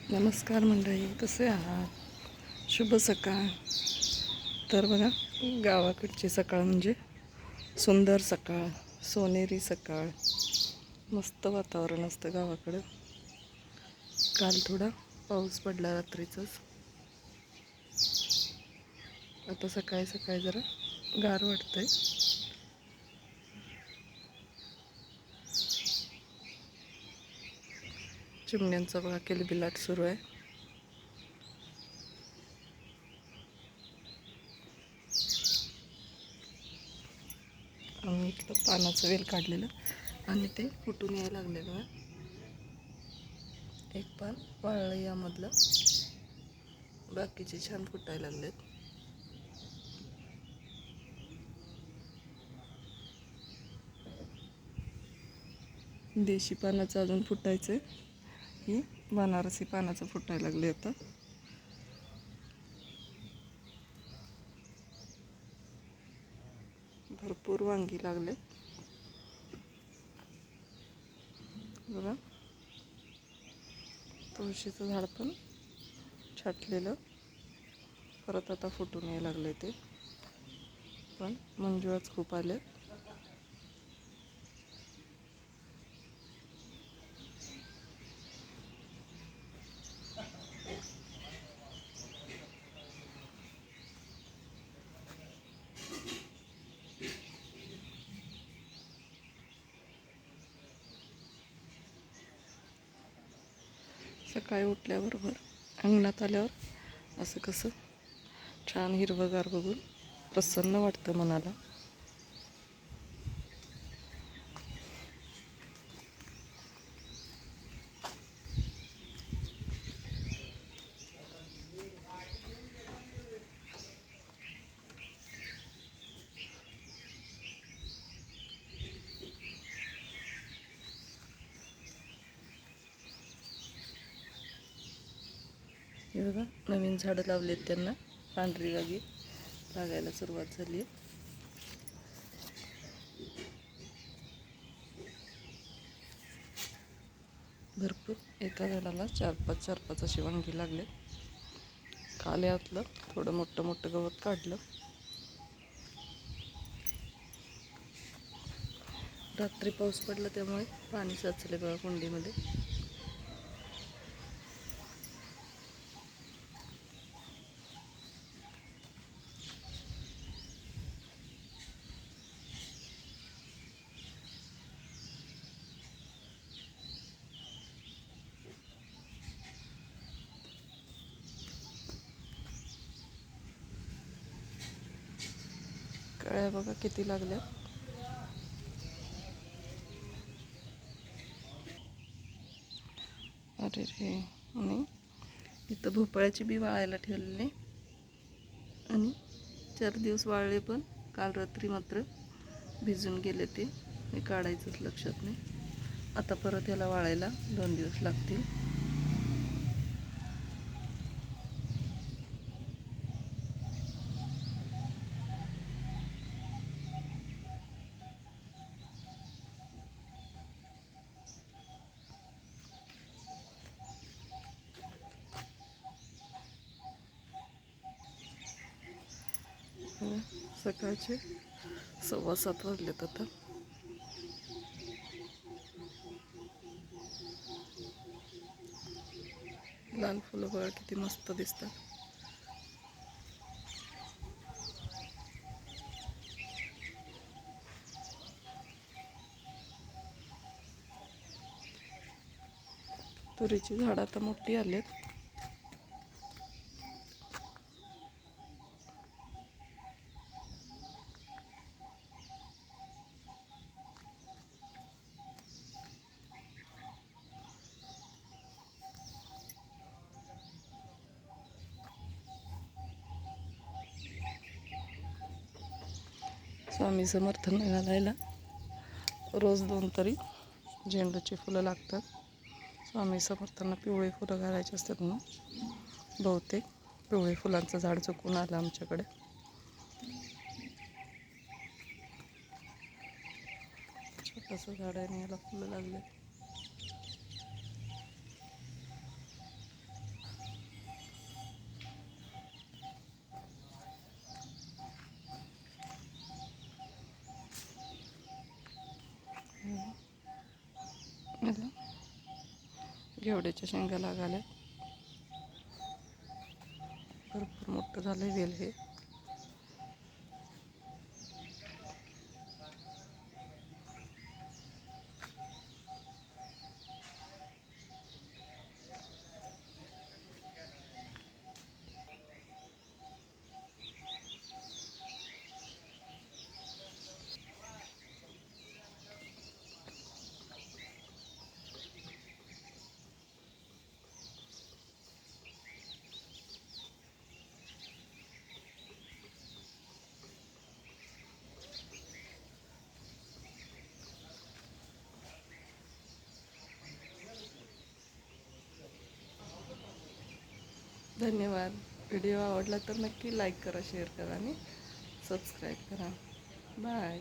नमस्कार मंडळी, कसे आहात? शुभ सकाळ. तर बघा, गावाकडची सकाळ म्हणजे सुंदर सकाळ, सोनेरी सकाळ. मस्त वातावरण असतं गावाकडं. काल थोडा पाऊस पडला रात्रीचाच. आता सकाळी सकाळी जरा गार वाटतंय. चिमण्यांचा बघा किलबिलाट सुरू आहे. आम्ही इथलं पानाचं वेल काढलेलं आणि ते फुटून यायला लागलेलं आहे. एक पान वाळलं यामधलं, बाकीचे छान फुटायला लागलेत. देशी पानाचं अजून फुटायचं आहे. ही बनारसी पानाचं फुटायला लागले आता. भरपूर वांगी लागले बघा. तुळशीचं झाड पण छाटलेलं परत आता फुटून यायला लागले ते. पण मंजुळाच खूप आले. सकाळी उठल्याबरोबर अंगणात आल्यावर असं कसं छान हिरवंगार बघून प्रसन्न वाटतं मनाला. हे बघा, नवीन झाडं लावलेत, त्यांना पांढरी वागी लागायला सुरुवात झाली आहे. भरपूर एका झाडाला चार पाच अशी वांगी लागले. काल यातलं थोडं मोठं मोठं गवत काढलं. रात्री पाऊस पडला त्यामुळे पाणी साचले बघा कुंडीमध्ये. कळ्या बघा किती लागल्या. अरे रे. आणि इथं भोपळ्याची बी वाळायला ठेवलेली आणि 4 दिवस वाळले, पण काल रात्री मात्र भिजून गेले ते. हे काढायचंच लक्षात नाही. आता परत याला वाळायला 2 दिवस लागतील. सकाळचे 7:15 वाजलेत आता. लाल फुलं बघा किती मस्त दिसतात. तुरीची झाडं आता मोठी आलीत. स्वामी समर्थांना घालायला रोज 2 तरी झेंडूची फुलं लागतात. स्वामी समर्थांना पिवळी फुलं घालायची असतात ना. बहुतेक पिवळी फुलांचं झाड चुकून आलं आमच्याकडे. छोटंसं झाड आहे आणि याला फुलं लागले. घेवड्याच्या शेंगा लागाल्या. भरपूर मोठं झालंय वेल हे. धन्यवाद. व्हिडिओ आवडला तर नक्की लाईक करा, शेअर करा आणि सबस्क्राईब करा. बाय.